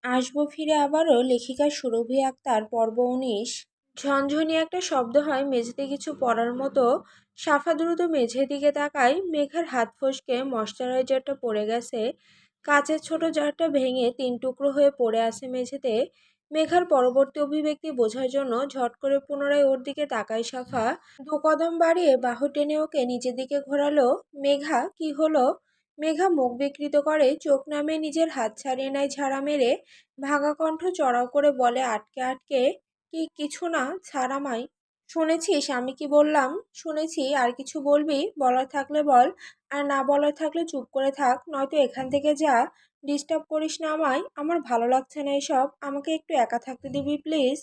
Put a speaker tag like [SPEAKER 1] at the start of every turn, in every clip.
[SPEAKER 1] আসবো ফিরে আবারও লেখিকা সুরভি আক্তার পর্ব ১৯। ঝনঝনি একটা শব্দ হয় মেঝেতে কিছু পড়ার মতো। সাফা দ্রুত মেঝের দিকে তাকায়। মেঘার হাত ফসকে ময়শ্চারাইজারটা পড়ে গেছে। কাচের ছোট জারটা ভেঙে ৩ টুকরো হয়ে পড়ে আছে মেঝেতে। মেঘার পরবর্তী অভিব্যক্তি বোঝার জন্য ঝট করে পুনরায় ওর দিকে তাকায় সাফা। ২ কদম বাড়িয়ে বাহু টেনে ওকে নিচের দিকে ঘোরালো। মেঘা, কি হলো? মেঘা মুখ বিকৃত করে চোখ নামিয়ে নিজের হাত ছাড়িয়ে নেয় ঝাড়া মেরে। ভাঙা কণ্ঠ চড়াও করে বলে আটকে আটকে, কিছু না, ছাড় আমায়। শুনেছিস আমি কি বললাম? শুনেছি। আর কিছু বলবি? বলার থাকলে বল, আর না বলার থাকলে চুপ করে থাক, নয়তো এখান থেকে যা। ডিস্টার্ব করিস না আমায়, আমার ভালো লাগছে না এসব, আমাকে একটু একা থাকতে দিবি প্লিজ।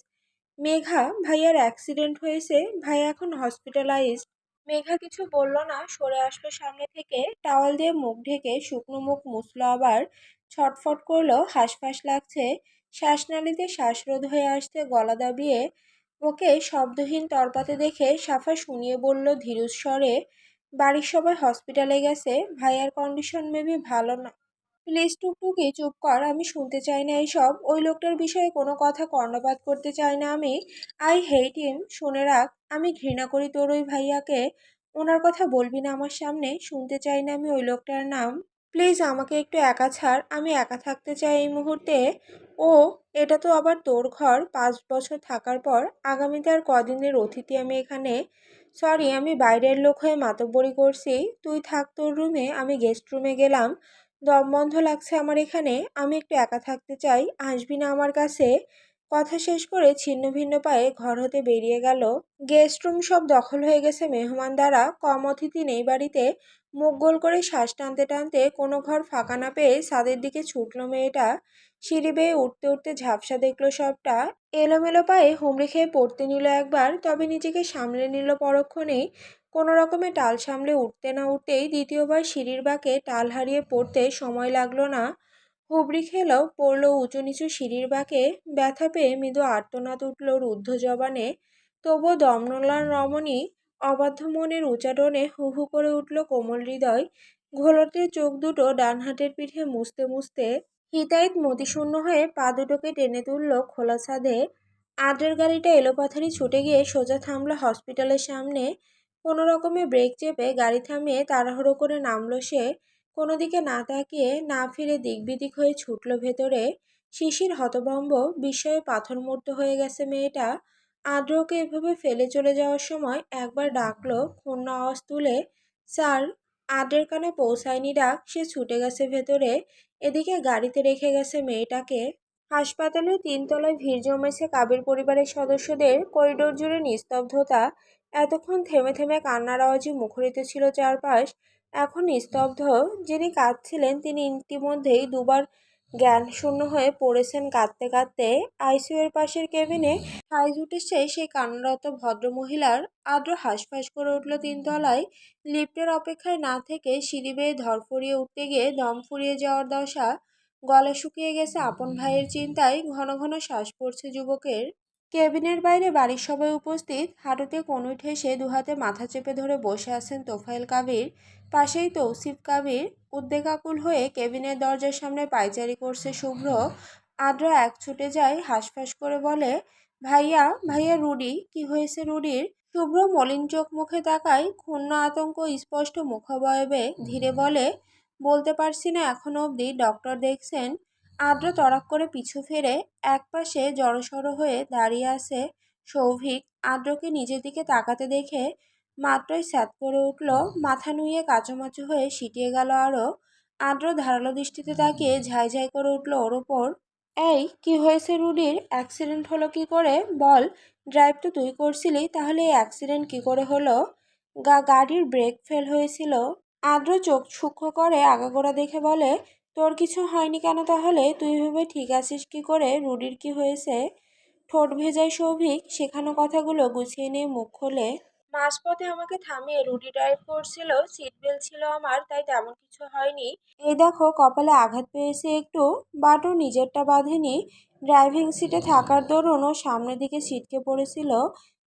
[SPEAKER 1] মেঘা, ভাইয়ার অ্যাক্সিডেন্ট হয়েছে, ভাইয়া এখন হসপিটালাইজড। মেঘা কিছু বলল না, সরে আসলো সামনে থেকে, টাওয়াল দিয়ে মুখ ঢেকে শুকনো মুখ মুছলো আবার। ছটফট করলো, হাঁসফাঁস লাগছে। শ্বাসনালীতে শ্বাসরোধ হয়ে আসছে গলা দাবিয়ে। ওকে শব্দহীন তরপাতে দেখে সাফা শুনিয়ে বলল ধীর স্বরে, বাড়ির সবাই হসপিটালে গেছে, ভাইয়ার কন্ডিশন মেবি ভালো না। প্লিজ টুকটুকি চুপ কর, আমি শুনতে চাই না এইসব। ওই লোকটার বিষয়ে কোনো কথা কর্ণপাত করতে চাই না আমি। আই হেট হিম, শুনে রাখ, আমি ঘৃণা করি তোর ওই ভাইয়াকে। ওনার কথা বলবি না আমার সামনে, শুনতে চাই না আমি ওই লোকটার নাম। প্লিজ আমাকে একটু একা ছাড়, আমি একা থাকতে চাই এই মুহূর্তে। ও, এটা তো আবার তোর ঘর, ৫ বছর থাকার পর আগামীতে আর কদিনের অতিথি আমি এখানে। সরি, আমি বাইরের লোক হয়ে মাতব্বরি করছি। তুই থাক তোর রুমে, আমি গেস্ট রুমে গেলাম। দম বন্ধ লাগছে আমার এখানে, আমি একটু একা থাকতে চাই, আসবি না আমার কাছে? কথা শেষ করে ছিন্ন ভিন্ন পায়ে ঘর হতে বেরিয়ে গেল। গেস্ট রুম সব দখল হয়ে গেছে মেহমান দ্বারা, কম অতিথি নেই বাড়িতে। মুখ গোল করে শ্বাস টানতে টানতে কোনো ঘর ফাঁকা না পেয়ে ছাদের দিকে ছুটল মেয়েটা। সিঁড়ি বেয়ে উঠতে উঠতে ঝাপসা দেখলো সবটা। এলোমেলো পায়ে হুমড়ি খেয়ে পড়তে নিল একবার, তবে নিজেকে সামলে নিল পরক্ষণেই। কোনো রকমে টাল সামলে উঠতে না উঠতেই দ্বিতীয়বার সিঁড়ির বাঁকে টাল হারিয়ে পড়তে সময় লাগলো না। হুবড়ি খেলেও পড়ল উঁচু নিচু সিঁড়ির বাঁকে। ব্যথা পেয়ে মৃদু আর্তনাদ উঠল রুদ্ধ জবানে। তবুও দমনলার রমণী অবাধ্য মনের উচ্চাটনে হু হু করে উঠল কোমল হৃদয়। ঘোলটে চোখ দুটো ডান হাতের পিঠে মুছতে মুছতে হিতাহিত মতিশূন্য হয়ে পা দুটোকে টেনে তুলল খোলা ছাদে। আদ্রের গাড়িটা এলোপাথারি ছুটে গিয়ে সোজা থামলো হসপিটালের সামনে। কোনো রকমে ব্রেক চেপে গাড়ি থামিয়ে তাড়াহুড়ো করে নামলো সে। কোনো দিকে না তাকিয়ে না ফিরে দিকবিদিক হয়ে ছুটল ভেতরে। শিশির হতভম্ব, বিস্ময়ে পাথরমূর্ত হয়ে গেছে মেয়েটা। আদ্রকে এভাবে ফেলে চলে যাওয়ার সময় একবার ডাকলো ক্ষুণ্ণ আওয়াজ তুলে, স্যার। আদ্রের কানে পৌঁছায়নি ডাক, সে ছুটে গেছে ভেতরে। এদিকে গাড়িতে রেখে গেছে মেয়েটাকে। হাসপাতালের ৩ তলায় ভিড় জমেছে কাবির পরিবারের সদস্যদের, করিডোর জুড়ে নিস্তব্ধতা। এতক্ষণ থেমে থেমে কান্নার আওয়াজে মুখরিত ছিল চারপাশ, এখন নিস্তব্ধ। যিনি কাঁদছিলেন তিনি ইতিমধ্যেই দুবার জ্ঞান শূন্য হয়ে পড়েছেন কাঁদতে কাঁদতে। আইসিইউ এর পাশের কেবিনে সাইজ উঠেছে সেই কান্নারত ভদ্রমহিলার। আদ্র হাঁসফাঁস করে উঠল ৩ তলায়। লিফটের অপেক্ষায় না থেকে সিঁড়ি বেয়ে ধরফরিয়ে উঠতে গিয়ে দম ফুরিয়ে যাওয়ার দশা। গলা শুকিয়ে গেছে আপন ভাইয়ের চিন্তায়, ঘন ঘন শ্বাস পড়ছে যুবকের। কেবিনের বাইরে বাড়ির সবাই উপস্থিত। হাঁটুতে কনুই ঠেসে দুহাতে মাথা চেপে ধরে বসে আছেন তোফায়েল কাবির, পাশেই তৌসিফ কাবির। উদ্বেগাকুল হয়ে কেবিনের দরজার সামনে পায়চারি করছে শুভ্র। আদ্র এক ছুটে যায়, হাঁসফাঁস করে বলে, ভাইয়া, ভাইয়া রুডি, কি হয়েছে রুডির? শুভ্র মলিন চোখ মুখে তাকায়, ক্ষুণ্ণ আতঙ্ক স্পষ্ট মুখাবয়বে, ধীরে বলে, বলতে পারছি না এখনো অবধি, ডক্টর দেখছেন। আদ্র তড়াক করে পিছু ফিরে। একপাশে জড়সড় হয়ে দাঁড়িয়ে আছে সৌভিক। আদ্রকে নিজের দিকে তাকাতে দেখে মাত্রই স্যাঁত করে উঠল, মাথা নুয়ে কাচুমাচু হয়ে সিটিয়ে গেল আরও। আদ্র ধারালো দৃষ্টিতে তাকিয়ে ঝাই ঝাই করে উঠল ওর ওপর। এই, কি হয়েছে রুডির? অ্যাক্সিডেন্ট হলো কি করে বল? ড্রাইভ তো তুই করছিলি, তাহলে এই অ্যাক্সিডেন্ট কি করে হলো? গাড়ির ব্রেক ফেল হয়েছিল। আদ্র চোখ সূক্ষ্ম করে আগাগোড়া দেখে বলে, তোর কিছু হয়নি কেন তাহলে? তুই ভেবে ঠিক আছিস কি করে রুডির কি হয়েছে? ঠোঁট ভেজায় সৌভিক শেখানো কথাগুলো গুছিয়ে নিয়ে মুখ খোলে। মাঝপথে আমাকে থামিয়ে রুডি ড্রাইভ করছিল, সিট বেল্ট ছিল আমার, তাই তেমন কিছু হয়নি। এই দেখো কপালে আঘাত পেয়েছে একটু, বাট ও নিজেরটা বাঁধেনি। ড্রাইভিং সিটে থাকার দরুন ও সামনের দিকে ছিটকে পড়েছিল।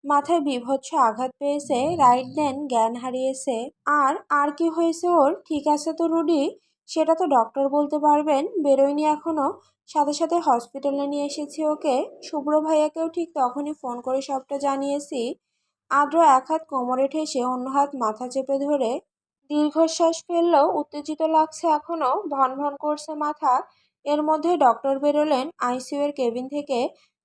[SPEAKER 1] মাথায় বীভৎস আঘাত পেয়েছে, রাইট দেন জ্ঞান হারিয়েছে। আর আর কি হয়েছে ওর? ঠিক আছে তো রুডি? সেটা তো ডক্টর বলতে পারবেন, বেরোয়নি এখনো। সাথে সাথে হসপিটালে নিয়ে এসেছি ওকে। শুভ্র ভাইয়াকেও ঠিক তখনই ফোন করে সবটা জানিয়েছি। আদ্র এক হাত কোমরে ঠেসে অন্য হাত মাথা চেপে ধরে দীর্ঘশ্বাস ফেললেও উত্তেজিত লাগছে এখনো, ভন ভন করছে মাথা। এর মধ্যে ডক্টর বেরোলেন আইসিইউ এর কেবিন থেকে।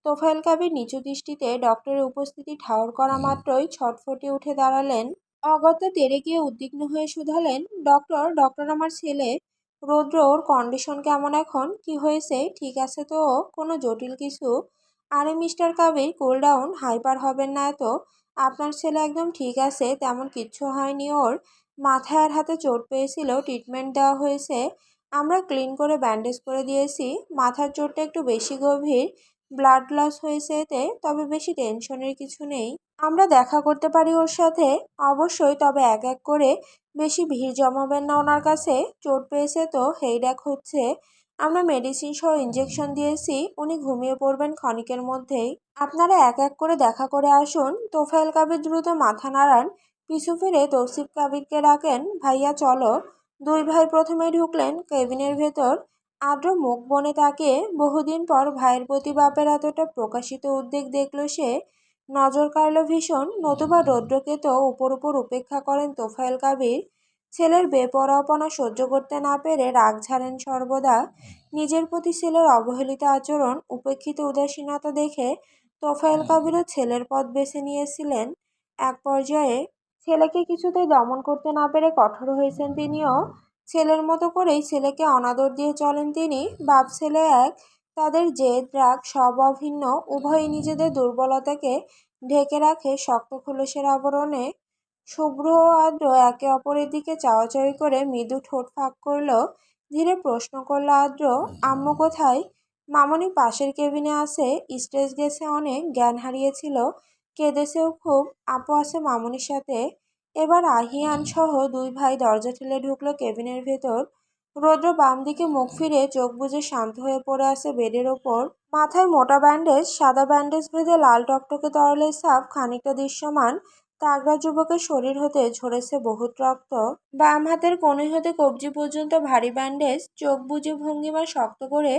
[SPEAKER 1] তোফায়েল কাবির নিচু দৃষ্টিতে ডক্টরের উপস্থিতি ঠাহর করা মাত্রই ছটফটে উঠে দাঁড়ালেন। অগত্যা তেড়ে গিয়ে উদ্বিগ্ন হয়ে শুধালেন, ডক্টর ডক্টর আমার ছেলে রৌদ্র, ওর কন্ডিশন কেমন এখন? কি হয়েছে? ঠিক আছে তো ও? কোনো জটিল কিছু? আরে mister Kabir, cool down, hyper হবেন না এত। আপনার ছেলে একদম ঠিক আছে, তেমন কিচ্ছু হয়নি ওর। মাথায় আর হাতে চোট পেয়েছিল, ট্রিটমেন্ট দেওয়া হয়েছে। আমরা ক্লিন করে ব্যান্ডেজ করে দিয়েছি। মাথার চোটটা একটু বেশি গভীর, ব্লাড লস হয়েছে এতে, তবে বেশি টেনশনের কিছু নেই। আমরা দেখা করতে পারি ওর সাথে? অবশ্যই, তবে এক এক করে। বেশি ভিড় জমাবেন না ওনার কাছে। চোট পেয়েছে তো, হেডেক হচ্ছে। আমরা মেডিসিন সহ ইঞ্জেকশন দিয়েছি, উনি ঘুমিয়ে পড়বেন ক্ষণিকের মধ্যেই। আপনারা এক এক করে দেখা করে আসুন। তোফায়েল কাবির দ্রুত মাথা নাড়ান। পিছু ফিরে তৌসিফ কাবিরকে ডাকেন, ভাইয়া চলো। দুই ভাই প্রথমে ঢুকলেন কেবিনের ভেতর। আদ্র মুখ বনে তাকিয়ে বহুদিন পর ভাইয়ের প্রতি বাপের এতটা প্রকাশিত উদ্বেগ দেখল সে। নজর কাড়ল ভীষণ, নতুবা রৌদ্রকে তো উপর উপর উপেক্ষা করেন তোফায়েল কাবির। ছেলের বেপরোয়াপনা সহ্য করতে না পেরে রাগ ঝাড়েন সর্বদা। নিজের প্রতি ছেলের অবহেলিত আচরণ, উপেক্ষিত উদাসীনতা দেখে তোফায়েল কাবিরও ছেলের পথ বেছে নিয়েছিলেন। এক পর্যায়ে ছেলেকে কিছুতেই দমন করতে না পেরে কঠোর হয়েছেন তিনিও। ছেলের মতো করেই ছেলেকে অনাদর দিয়ে চলেন তিনি। বাপ ছেলে এক, তাদের জেদ রাগ সব অভিন্ন। উভয়ই নিজেদের দুর্বলতাকে ঢেকে রাখে শক্ত খোলসের আবরণে। শুভ্র ও আদ্র একে অপরের দিকে চাওয়াচাওয়ি করে মৃদু ঠোঁট ফাঁক করল। ধীরে প্রশ্ন করল আদ্র, আম্মু কোথায়? মামনি পাশের কেবিনে আছে, স্ট্রেস গেছে অনেক, জ্ঞান হারিয়েছিল, কেঁদেছেও খুব। আপু আছে মামনির সাথে। এবার আহিয়ান সহ দুই ভাই দরজা ঠেলে ঢুকলো কেবিনের ভেতর। রৌদ্র বাম দিকে মুখ ফিরে চোখ বুজে শান্ত হয়ে পড়ে আছে বেডের ওপর। মাথায় মোটা ব্যান্ডেজ, সাদা ব্যান্ডেজ ভেদে লাল টকটকে তরলের ছাপ খানিকটা দৃশ্যমান। তাগড়া যুবকের শরীর হতে ঝরেছে বহুত রক্ত। বাম হাতের কনুই হতে কবজি পর্যন্ত ভারী ব্যান্ডেজ। চোখ বুজে ভঙ্গিমা শক্ত করে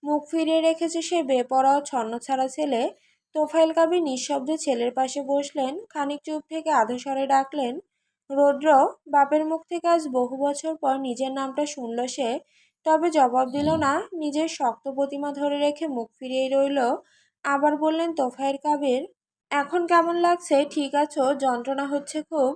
[SPEAKER 1] মুখ ফিরিয়ে রেখেছে সে বেপরোয়া ও ছন্নছাড়া ছেলে। তোফায়েল কাবির নিঃশব্দে ছেলের পাশে বসলেন। খানিক চুপ থেকে আধো স্বরে ডাকলেন, রৌদ্র। বাপের মুখ থেকে আজ বহু বছর পর নিজের নামটা শুনল সে। তবে জবাব দিল না, নিজের শক্ত প্রতিমা ধরে রেখে মুখ ফিরিয়েই রইল। আবার বললেন তোফায়েল কাবির, এখন কেমন লাগছে? ঠিক আছো? যন্ত্রণা হচ্ছে খুব?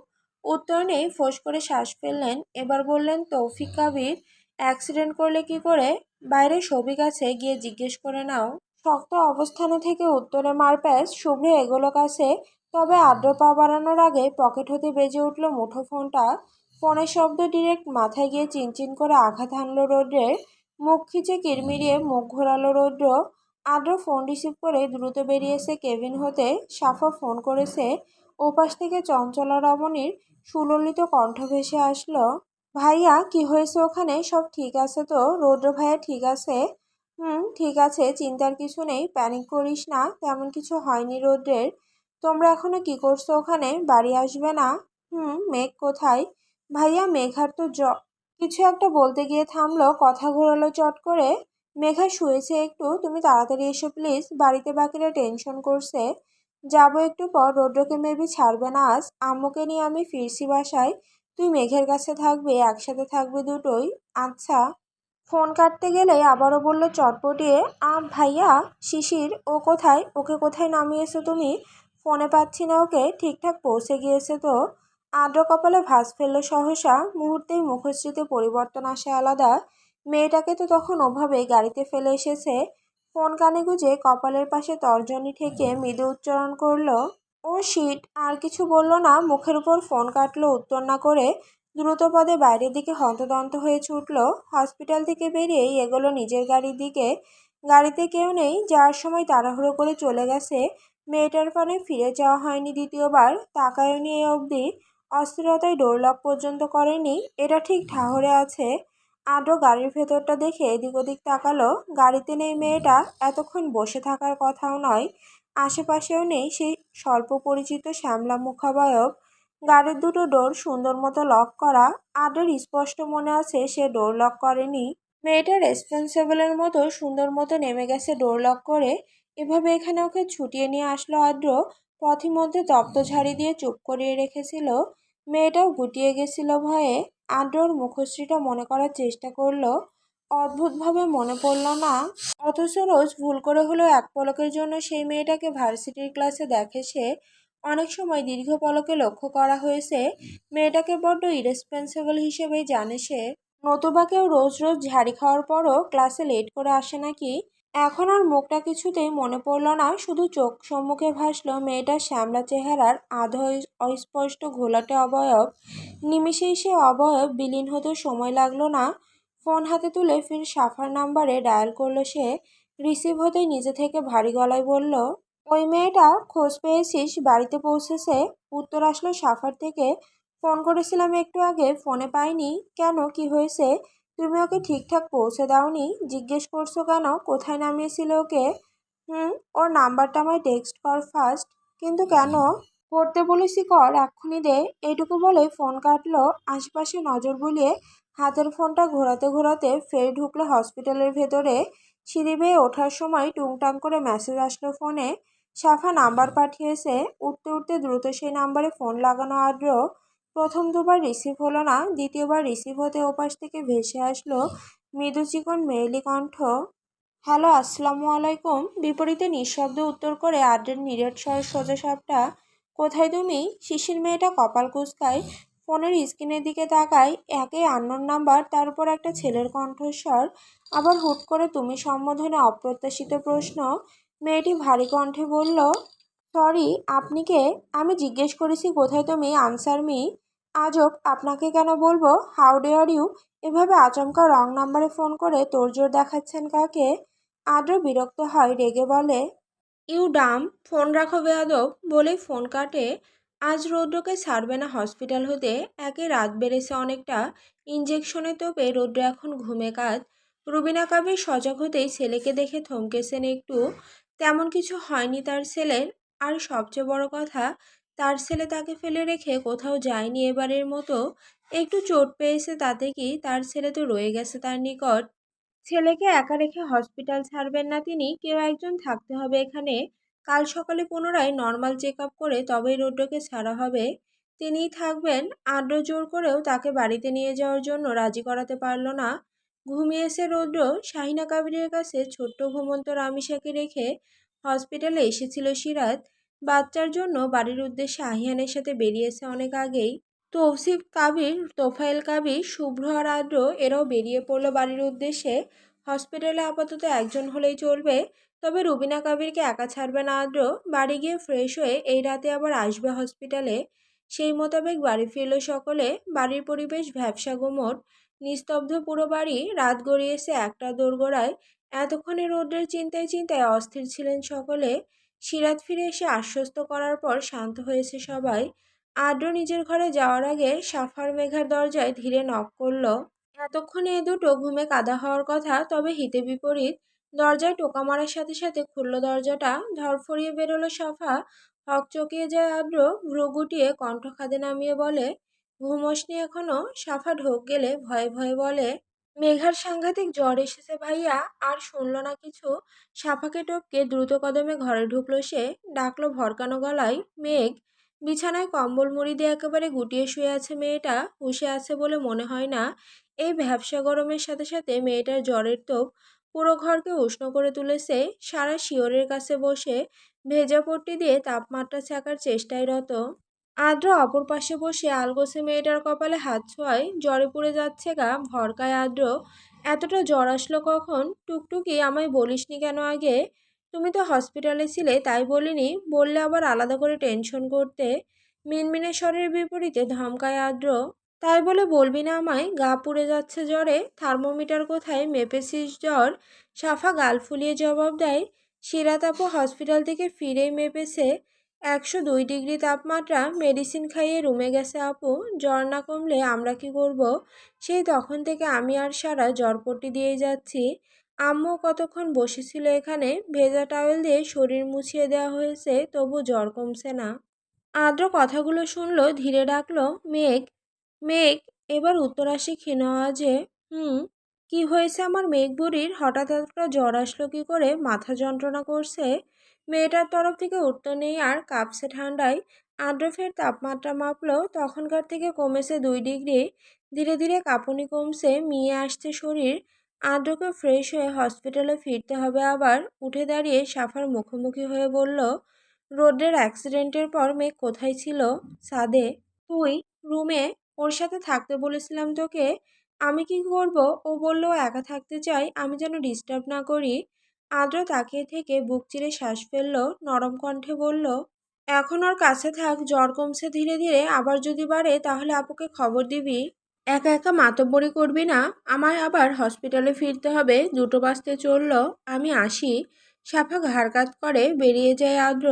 [SPEAKER 1] উত্তর নেই, ফোঁস করে শ্বাস ফেললেন। এবার বললেন তৌফিক কাবির, অ্যাক্সিডেন্ট করলে কি করে? বাইরে সবিক আছে, গিয়ে জিজ্ঞেস করে নাও। শক্ত অবস্থানে থেকে উত্তরে মারপ্যাচ। শুভ্র এগোলো কাছে, তবে আদ্র পা বাড়ানোর আগে পকেট হতে বেজে উঠল মুঠো ফোনটা। ফোনের শব্দ ডিরেক্ট মাথায় গিয়ে চিনচিন করে আঘাত হানল রৌদ্রের। মুখ খিচে কিরমিরিয়ে মুখ ঘোরালো রৌদ্র। আদ্র ফোন রিসিভ করে দ্রুত বেরিয়েছে কেবিন হতে। সাফা ফোন করেছে। ওপাশ থেকে চঞ্চলা রমণীর সুললিত কণ্ঠ ভেসে আসলো, ভাইয়া কি হয়েছে ওখানে? সব ঠিক আছে তো? রৌদ্র ভাইয়া ঠিক আছে? হুম, ঠিক আছে, চিন্তার কিছু নেই, প্যানিক করিস না, তেমন কিছু হয়নি রৌদ্রের। তোমরা এখনো কি করছো ওখানে? বাড়ি আসবে না? হুম, মেঘ কোথায়? ভাইয়া মেঘার তো কিছু একটা বলতে গিয়ে থামলো, কথা ঘোরালো চট করে। মেঘা শুয়েছে একটু, তুমি তাড়াতাড়ি এসো প্লিজ, বাড়িতে বাকিরা টেনশন করছে। যাবো একটু পর, রৌদ্রকে মেবি ছাড়বে না আজ। আম্মুকে নিয়ে আমি ফিরছি বাসায়। তুই মেঘের কাছে থাকবি, একসাথে থাকবে দুটোই। আচ্ছা। ফোন কাটতে গেলে আবারও বলল চটপটিয়ে, ভাইয়া, শিশির ও কোথায়? ওকে কোথায় নামিয়েছো তুমি? ফোনে পাচ্ছি না ওকে। ঠিকঠাক পৌঁছে গিয়েছে তো? আদ্র কপালে ভাঁজ ফেললো সহসা। মুহূর্তেই মুখশ্রীতে পরিবর্তন আসে আলাদা। মেয়েটাকে তো তখন ওভাবেই গাড়িতে ফেলে এসেছে। ফোন কানে গুঁজে কপালের পাশে তর্জনী ঠেকে মৃদু উচ্চারণ করলো, ও শিট। আর কিছু বলল না, মুখের উপর ফোন কাটলো উত্তর না করে। দ্রুতপদে বাইরের দিকে হন্তদন্ত হয়ে ছুটল। হসপিটাল থেকে বেরিয়েই এগোলো নিজের গাড়ির দিকে। গাড়িতে কেউ নেই, যাওয়ার সময় তাড়াহুড়ো করে চলে গেছে। মেয়েটার পানে ফিরে যাওয়া হয়নি দ্বিতীয়বার, তাকায়নি এ অবধি। অস্থিরতায় ডোর লক পর্যন্ত করেনি, এটা ঠিক ঠাহরে আছে। আদ্র গাড়ির ভেতরটা দেখে এদিক ওদিক তাকালো। গাড়িতে নেই মেয়েটা, এতক্ষণ বসে থাকার কথাও নয়। আশেপাশেও নেই সেই স্বল্প পরিচিত শ্যামলা মুখাবয়ব। গাড়ির দুটো ডোর সুন্দর মতো লক করা। আদ্রের স্পষ্ট মনে আছে সে ডোর লক করেনি। মেয়েটা রেসপন্সিবলের মতো সুন্দর মতো নেমে গেছে ডোর লক করে। এভাবে এখানে ওকে ছুটিয়ে নিয়ে আসলো আদ্র। পথিমধ্যে তপ্ত ঝাড়ি দিয়ে চুপ করিয়ে রেখেছিল। মেয়েটাও গুটিয়ে গেছিল ভয়ে। আদ্রর মুখশ্রীটা মনে করার চেষ্টা করলো। অদ্ভুতভাবে মনে পড়ল না। অথচ রোজ ভুল করে হলেও এক পলকের জন্য সেই মেয়েটাকে ভার্সিটির ক্লাসে দেখে সে। অনেক সময় দীর্ঘ পলকে লক্ষ্য করা হয়েছে মেয়েটাকে বড্ড ইরেসপন্সিবল হিসেবেই জানে সে। নতুবা কেউ রোজ রোজ ঝাড়ি খাওয়ার পরও ক্লাসে লেট করে আসে নাকি? এখন আর মুখটা কিছুতেই মনে পড়ল না, শুধু চোখ সম্মুখে ভাসলো মেয়েটার শ্যামলা চেহারার আধো অস্পষ্ট ঘোলাটে অবয়ব। নিমিষেই সে অবয়ব বিলীন হতে সময় লাগলো না। ফোন হাতে তুলে ফির সাফার নাম্বারে ডায়াল করলো সে। রিসিভ হতেই নিজে থেকে ভারী গলায় বলল, ওই মেয়েটা খোঁজ পেয়েছিস? বাড়িতে পৌঁছেছে? উত্তর আসলো সাফার থেকে, ফোন করেছিলাম একটু আগে, ফোনে পাইনি। কেন, কি হয়েছে? তুমি ওকে ঠিকঠাক পৌঁছে দাওনি? জিজ্ঞেস করছো কেন কোথায় নামিয়েছিলে ওকে? ওর নাম্বারটা আমায় টেক্সট কর ফার্স্ট। কিন্তু কেন? করতে বলেছি কর, এক্ষুনি দে। এইটুকু বলে ফোন কাটলো। আশপাশে নজর বুলিয়ে হাতের ফোনটা ঘোরাতে ঘোরাতে ফের ঢুকলো হসপিটালের ভেতরে। সিঁড়ি বেয়ে ওঠার সময় টুংটাং করে মেসেজ আসলো ফোনে। সাফা নাম্বার পাঠিয়েছে। উঠতে উঠতে দ্রুত সেই নাম্বারে ফোন লাগানো আদ্র। প্রথম দুবার রিসিভ হলো না, দ্বিতীয়বার রিসিভ হতে ওপাশ থেকে ভেসে আসলো মৃদু চিকন মেয়েলি কণ্ঠ। হ্যালো, আসসালামু আলাইকুম। বিপরীতে নিঃশব্দ উত্তর করে আদ্রের নিরেট স্বর সোজা সাপটা। কোথায় তুমি? শিশির মেয়েটা কপাল কুঁচকায়। ফোনের স্ক্রিনের দিকে তাকায়। একে আননোন নাম্বার, তার উপর একটা ছেলের কণ্ঠস্বর। আবার হুট করে তুমি সম্বোধনে অপ্রত্যাশিত প্রশ্ন। মেয়েটি ভারী কণ্ঠে বলল, সরি, আপনি কে? আমি জিজ্ঞেস করেছি কোথায় তুমি, আনসার মি। আজব, আপনাকে কেন বলবো? How dare you? এভাবে আচমকা রং নাম্বারে ফোন করে তোড়জোড় দেখাচ্ছেন কাকে? আদ্র বিরক্ত হয়, রেগে বলে, ইউ ডাম, ফোন রাখো বেয়াদব, বলেই ফোন কাটে। আজ রৌদ্রকে ছাড়বে না হসপিটাল হতে। একে রাত বেড়েছে অনেকটা। ইঞ্জেকশনে তোপে রৌদ্র এখন ঘুমে কাত। রুবিনা কাবির সজাগ হতেই ছেলেকে দেখে থমকেছেন একটু। তেমন কিছু হয়নি তার ছেলের। আর সবচেয়ে বড় কথা, তার ছেলে তাকে ফেলে রেখে কোথাও যায়নি এবারের মতো। একটু চোট পেয়েছে তাতে কি, তার ছেলে তো রয়ে গেছে তার নিকট। ছেলেকে একা রেখে হসপিটাল ছাড়বেন না তিনি, কেউ একজন থাকতে হবে এখানে। কাল সকালে পুনরায় নর্মাল চেক আপ করে তবেই রৌদ্রকে ছাড়া হবে। তিনিই থাকবেন। আদ্র জোর করেও তাকে বাড়িতে নিয়ে যাওয়ার জন্য রাজি করাতে পারল না। ঘুমিয়েছে রৌদ্র। শাহিনা কাবিরের কাছে ছোট্ট ঘুমন্ত রামিসাকে রেখে হসপিটালে এসেছিল সিরাত। বাচ্চার জন্য বাড়ির উদ্দেশ্যে আহিয়ানের সাথে বেরিয়েছে অনেক আগেই। তৌসিফ কাবির, তোফায়েল কাবির, শুভ্র আর আদ্র এরাও বেরিয়ে পড়লো বাড়ির উদ্দেশ্যে। হসপিটালে আপাতত একজন হলেই চলবে। তবে রুবিনা কাবিরকে একা ছাড়বে না আদ্র। বাড়ি গিয়ে ফ্রেশ হয়ে এই রাতে আবার আসবে হসপিটালে। সেই মোতাবেক বাড়ি ফিরল সকলে। বাড়ির পরিবেশ ভ্যাপসা গুমট। নিস্তব্ধ পুরো বাড়ি। রাত গড়িয়েছে একটা দোরগোড়ায়। এতক্ষণে রৌদ্রের চিন্তায় চিন্তায় অস্থির ছিলেন সকলে। সিরাত ফিরে এসে আশ্বস্ত করার পর শান্ত হয়েছে সবাই। আদ্র নিজের ঘরে যাওয়ার আগে সাফার মেঘার দরজায় ধীরে নক করল। এতক্ষণে এ দুটো ঘুমে কাদা হওয়ার কথা, তবে হিতে বিপরীত। দরজায় টোকা মারার সাথে সাথে খুলল দরজাটা। ধরফরিয়ে বেরোলো সাফা। হকচকিয়ে যায় আদ্র। ভ্রু গুটিয়ে কণ্ঠ খাদে নামিয়ে বলে, ঘুমোসনি এখনো? সাফা ঢোক গেলে ভয়ে ভয়ে বলে, মেঘার সাংঘাতিক জ্বর এসেছে ভাইয়া। আর শুনল না কিছু। সাফাকে টপকে দ্রুত কদমে ঘরে ঢুকলো সে। ডাকলো ভরকানো গলায়, মেঘ। বিছানায় কম্বল মুড়ি দিয়ে একেবারে গুটিয়ে শুয়ে আছে মেয়েটা। হুঁশে আছে বলে মনে হয় না। এই ভ্যাপসা গরমের সাথে সাথে মেয়েটার জ্বরের তোপ পুরো ঘরকে উষ্ণ করে তুলেছে। সারা শিয়রের কাছে বসে ভেজা পট্টি দিয়ে তাপমাত্রা ছাকার চেষ্টায় রত। আদ্র অপর পাশে বসে আলগোছে মেয়েটার কপালে হাত ছোঁয়ায়। জ্বরে পুড়ে যাচ্ছে গা, ভরকায় আদ্র। এতটা জ্বর আসলো কখন? টুকটুকি, আমায় বলিসনি কেন আগে? তুমি তো হসপিটালে ছিলে, তাই বলিনি। বললে আবার আলাদা করে টেনশন করতে। মিনমিনে স্বরের বিপরীতে ধমকায় আদ্র। তাই বলে বলবি না আমায়? গা পুড়ে যাচ্ছে জ্বরে। থার্মোমিটার কোথায়, মেপেছিস জ্বর? সাফা গাল ফুলিয়ে জবাব দেয়, সিরাত আপু হসপিটাল থেকে ফিরেই মেপেছে 102 ডিগ্রি তাপমাত্রা। মেডিসিন খাইয়ে রুমে গেছে আপু। জ্বর না কমলে আমরা কি করব? সেই তখন থেকে আমি আর সারা জ্বরপট্টি দিয়েই যাচ্ছি। আম্মু কতক্ষণ বসেছিল এখানে। ভেজা টাওয়েল দিয়ে শরীর মুছিয়ে দেওয়া হয়েছে, তবু জ্বর কমছে না। আদ্র কথাগুলো শুনলো, ধীরে ডাকলো, মেঘ। মেঘ। এবার উত্তর আসে ক্ষীণ আওয়াজে, হুম। কি হয়েছে আমার মেঘ বুড়ির? হঠাৎ একটা জ্বর আসলো কি করে? মাথা যন্ত্রণা করছে। মেয়েটার তরফ থেকে উত্তর নেই আর, কাঁপছে ঠান্ডায়। আদ্র ফের তাপমাত্রা মাপলো, তখনকার থেকে কমেছে 2 ডিগ্রি। ধীরে ধীরে কাঁপুনি কমছে, মিয়ে আসছে শরীর। আদ্রকে ফ্রেশ হয়ে হসপিটালে ফিরতে হবে আবার। উঠে দাঁড়িয়ে সাফার মুখোমুখি হয়ে বলল, রোডের অ্যাক্সিডেন্টের পর মেঘ কোথায় ছিল? ছাদে। তুই? রুমে। ওর সাথে থাকতে বলেছিলাম তোকে। আমি কি করব? ও বলল ও একা থাকতে চাই, আমি যেন ডিস্টার্ব না করি। আদ্র তাকিয়ে থেকে বুক চিরে শ্বাস ফেলল, নরম কণ্ঠে বলল, এখন ওর কাছে থাক, জ্বর কমছে ধীরে ধীরে, আবার যদি বাড়ে তাহলে আপুকে খবর দিবি। একা একা মাতব্বরি করবি না। আমায় আবার হসপিটালে ফিরতে হবে, 2টো বাজতে চলল। আমি আসি। সাফা ঘাড় কাত করে বেরিয়ে যায় আদ্র।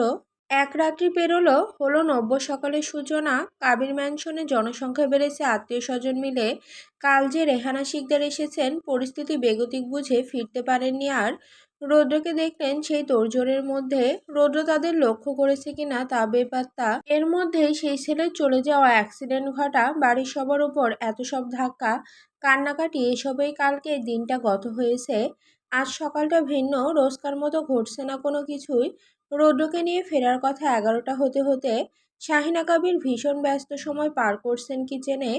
[SPEAKER 1] এক রাত্রি পেরোলো, হলো নব্য সকালের সূচনা। কাবির ম্যানশনে জনসংখ্যা বেড়েছে, আত্মীয় স্বজন মিলে। কাল যে রেহানা শিকদার এসেছেন, পরিস্থিতি বেগতিক বুঝে ফিরতে পারেননি আর। রৌদ্রকে দেখলেন সেই তোড়জোড়ের মধ্যে। রৌদ্র তাদের লক্ষ্য করেছে কিনা তা বেপাত্তা। এর মধ্যেই সেই ছেলের চলে যাওয়া, অ্যাক্সিডেন্ট ঘটা, বাড়ির সবার উপর এত সব ধাক্কা, কান্নাকাটি, এসবেই কালকে দিনটা গত হয়েছে। আজ সকালটা ভিন্ন, রোজকার মতো ঘটছে না কোনো কিছুই। রৌদ্রকে নিয়ে ফেরার কথা 11টা হতে হতে। শাহিনা কাবির ভীষণ ব্যস্ত সময় পার করছেন কিচেনে।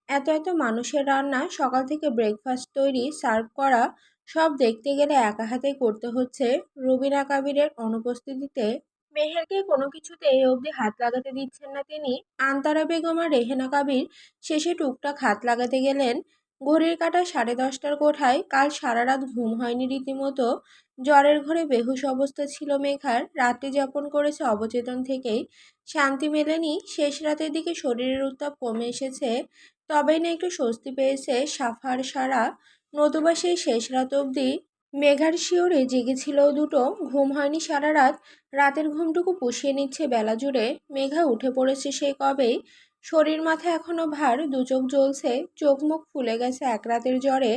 [SPEAKER 1] এত এত মানুষের রান্না, সকাল থেকে ব্রেকফাস্ট তৈরি, সার্ভ করা, সব দেখতে গেলে একা হাতেই করতে হচ্ছে। রুবিনা কাবিরের অনুপস্থিতিতে মেহেরকে কোনো কিছুতে এ অবধি হাত লাগাতে দিচ্ছেন না তিনি। আন্তারা বেগম আর রেহেনা কাবির শেষে টুকটাক হাত লাগাতে গেলেন। ঘড়ির কাঁটা 10:30টার কোঠায়। কাল সারা রাত ঘুম হয়নি রীতিমতো। জ্বরের ঘরে বেহুশ অবস্থা ছিল মেঘার। রাত্রি যাপন করেছে অবচেতন থেকেই। শান্তি মেলেনি। শেষ রাতের দিকে শরীরের উত্তাপ কমে এসেছে। তবেই না একটু স্বস্তি পেয়েছে সাফার সারা। নতুবা সেই শেষ রাত অবধি মেঘার শিওরে জেগেছিল দুটো। ঘুম হয়নি সারা রাত। রাতের ঘুমটুকু পুষিয়ে নিচ্ছে বেলা জুড়ে। মেঘা উঠে পড়েছে সেই কবেই। শরীর মাথা এখনো ভার, দুচোখ জ্বলছে, চোখ মুখ ফুলে গেছে এক রাতের জ্বরে।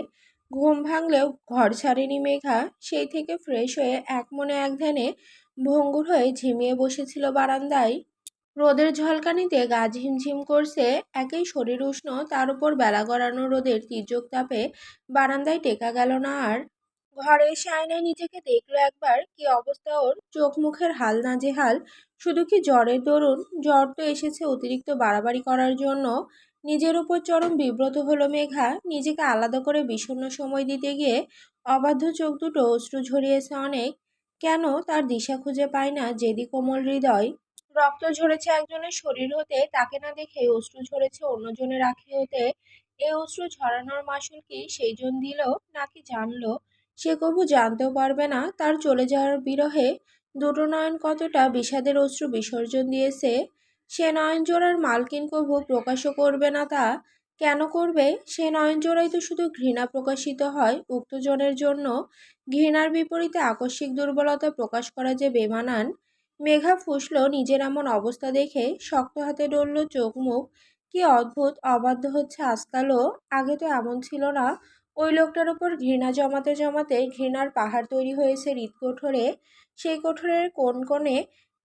[SPEAKER 1] ঘুম ভাঙলেও ঘর ছাড়েনি মেঘা। সেই থেকে ফ্রেশ হয়ে এক মনে এক ধ্যানে ভঙ্গুর হয়ে ঝিমিয়ে বসেছিল বারান্দায়। রোদের ঝলকানিতে গা ঝিমঝিম করছে। একেই শরীর উষ্ণ, তার উপর বেলা গড়ানো রোদের তীর্যক তাপে বারান্দায় টেকা গেল না আর। ঘরে এসে আয়নায় নিজেকে দেখলো একবার, কি অবস্থা ওর। চোখ মুখের হাল নাজেহাল। শুধু কি জ্বরের দরুন? জ্বর তো এসেছে অতিরিক্ত বাড়াবাড়ি করার জন্য। নিজের উপর চরম বিব্রত হলো মেঘা। নিজেকে আলাদা করে বিষণ্ণ সময় দিতে গিয়ে অবাধ্য চোখ দুটো অশ্রু ঝরিয়েছে অনেক। কেন তার দিশা খুঁজে পায় না জেদি কোমল হৃদয়। রক্ত ঝরেছে একজনের শরীর হতে, তাকে না দেখে অশ্রু ঝরেছে অন্যজনের আঁখি হতে। এই অশ্রু ঝরানোর মাসুল কি সেই জন দিল, নাকি জানলো? সে কবু জানতেও পারবে না। তার চলে যাওয়ার বিরহে দুটো নয়ন কতটা বিষাদের অশ্রু বিসর্জন দিয়েছে। সে নয়ন জোড়ার মালকিন কবু প্রকাশও করবে না তা। কেন করবে? সে নয়ন জোড়াই তো শুধু ঘৃণা প্রকাশিত হয় উক্তজনের জন্য। ঘৃণার বিপরীতে আকস্মিক দুর্বলতা প্রকাশ করা যে বেমানান। মেঘা ফুঁসল নিজের এমন অবস্থা দেখে, শক্ত হাতে ডলল চোখ মুখ। কি অদ্ভুত অবাধ্য হচ্ছে আজকালও। আগে তো এমন ছিল না। ওই লোকটার ওপর ঘৃণা জমাতে জমাতে ঘৃণার পাহাড় তৈরি হয়েছে হৃৎকোঠরে। সেই কোঠরের কোন কোণে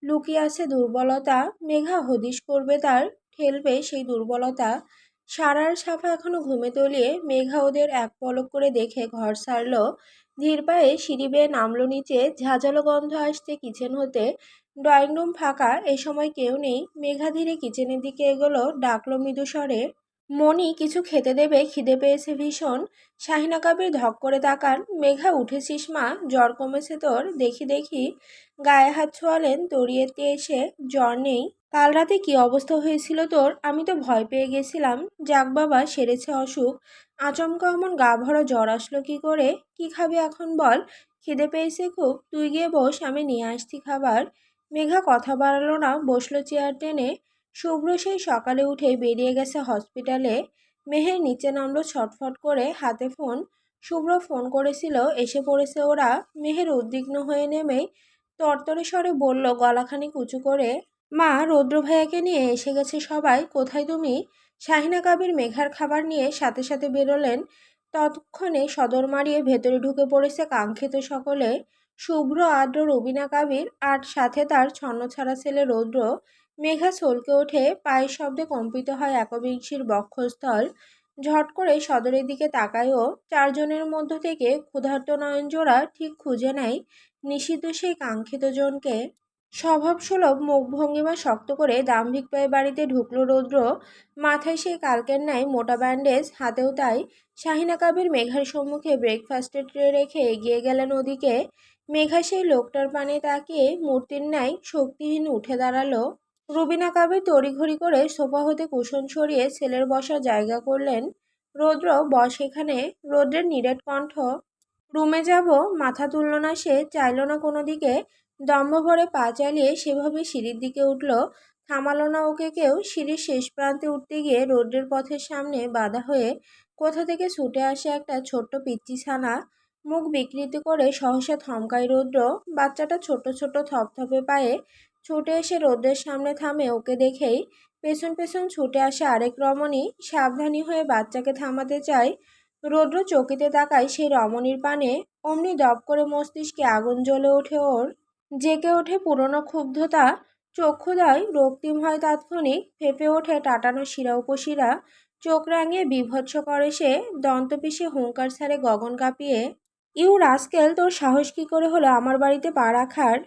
[SPEAKER 1] লুকিয়ে আছে দুর্বলতা। মেঘা হদিশ করবে তার, ঠেলবে সেই দুর্বলতা। সারার সাফা এখনো ঘুমে তলিয়ে। মেঘা ওদের এক পলক করে দেখে ঘর ছাড়ল। ধীর পায়ে সিঁড়ি বেয়ে নামলো নিচে। ঝাঁঝালো গন্ধ আসছে কিচেন হতে। ড্রয়িং রুম ফাঁকা, এ সময় কেউ নেই। মেঘা ধীরে কিচেনের দিকে এগোলো, ডাকলো মৃদু স্বরে, মনি কিছু খেতে দেবে, খিদে পেয়েছে ভীষণ। শাহিনা কাবির ধক করে তাকান। মেঘা, উঠেছিস মা? জ্বর কমেছে তোর? দেখি দেখি। গায়ে হাত ছোঁয়ালেন তড়িয়েতে এসে। জ্বর নেই। কাল রাতে কি অবস্থা হয়েছিল তোর? আমি তো ভয় পেয়ে গেছিলাম। যাক বাবা, সেরেছে অসুখ। আচমকা অমন গা ভরা জ্বর আসলো কি করে? কি খাবি এখন বল? খিদে পেয়েছে খুব, তুই গিয়ে বস, আমি নিয়ে আসছি খাবার। মেঘা কথা বাড়ালো না, বসলো চেয়ার টেনে। শুভ্র সেই সকালে উঠে বেরিয়ে গেছে হসপিটালে। মেহের নিচে নামলো ছটফট করে, হাতে ফোন। শুভ্র ফোন করেছিল, এসে পড়েছে ওরা। মেহের উদ্বিগ্ন হয়ে নেমেই তরতরে স্বরে বলল, গলাখানি উঁচু করে, মা, রৌদ্র ভাইয়াকে নিয়ে এসে গেছে সবাই। কোথায় তুমি? শাহিনা কাবির মেঘার খাবার নিয়ে সাথে সাথে বেরোলেন। ততক্ষণে সদর মারিয়ে ভেতরে ঢুকে পড়েছে কাঙ্ক্ষিত সকলে। শুভ্র, আদ্র, রুবিনা কাবির আর সাথে তার ছন্নছাড়া ছেলে রৌদ্র। মেঘা চলকে ওঠে, পায়ের শব্দে কম্পিত হয় একবিংশির বক্ষস্থল। ঝট করে সদরের দিকে তাকায় ও চারজনের মধ্য থেকে ক্ষুধার্ত নয়নজোড়া ঠিক খুঁজে নেয় নিষিদ্ধ সেই কাঙ্ক্ষিত জনকে। স্বভাবসুলভ মুখভঙ্গিমা শক্ত করে দাম্ভিক পায়ে বাড়িতে ঢুকলো রৌদ্র। মাথায় সেই কালকের ন্যায় মোটা ব্যান্ডেজ, হাতেও তাই। শাহিনা কাবির মেঘার সম্মুখে ব্রেকফাস্টের ট্রে রেখে এগিয়ে গেলেন ওদিকে। মেঘা সেই লোকটার পানে তাকিয়ে মূর্তির ন্যায় শক্তিহীন উঠে দাঁড়ালো। রুবিনা কাবির তড়িঘড়ি করে সোফা হতে কুশন সরিয়ে ছেলের বসার জায়গা করলেন। রৌদ্র, বস এখানে। রৌদ্রের নিরেট কণ্ঠ। রুমে যাব, মাথা তুলল না সে, চাইল না কোনো দিকে। দম্ভ ভরে পা চালিয়ে সেভাবে সিঁড়ির দিকে উঠল। থামালো না ওকে কেউ। সিঁড়ির শেষ প্রান্তে উঠতে গিয়ে রৌদ্রের পথের সামনে বাধা হয়ে কোথা থেকে ছুটে আসে একটা ছোট্ট পিচ্চি ছানা। মুখ বিকৃত করে সহসা থমকায় রৌদ্র। বাচ্চাটা ছোট ছোট থপথপে পায়ে ছুটে এসে রৌদ্রের সামনে থামে ওকে দেখেই। পেছন পেছন ছুটে আসে আরেক রমণী, সাবধানী হয়ে বাচ্চাকে থামাতে চায়। রৌদ্র চকিতে তাকায় সেই রমণীর পানে। অমনি দপ করে মস্তিষ্কে আগুন জ্বলে ওঠে ওর। জেগে ওঠে পুরনো ক্ষুব্ধতা। চক্ষুদয় রক্তিম হয় তাৎক্ষণিক, ফেঁপে ওঠে টাটানো শিরা উপশিরা। চোখ রাঙিয়ে বিভৎস করে সে, দন্ত পিষে হুঙ্কার ছাড়ে গগন কাঁপিয়ে। ইউ রাস্কেল, তোর সাহস কি করে হলো আমার বাড়িতে পা রাখার?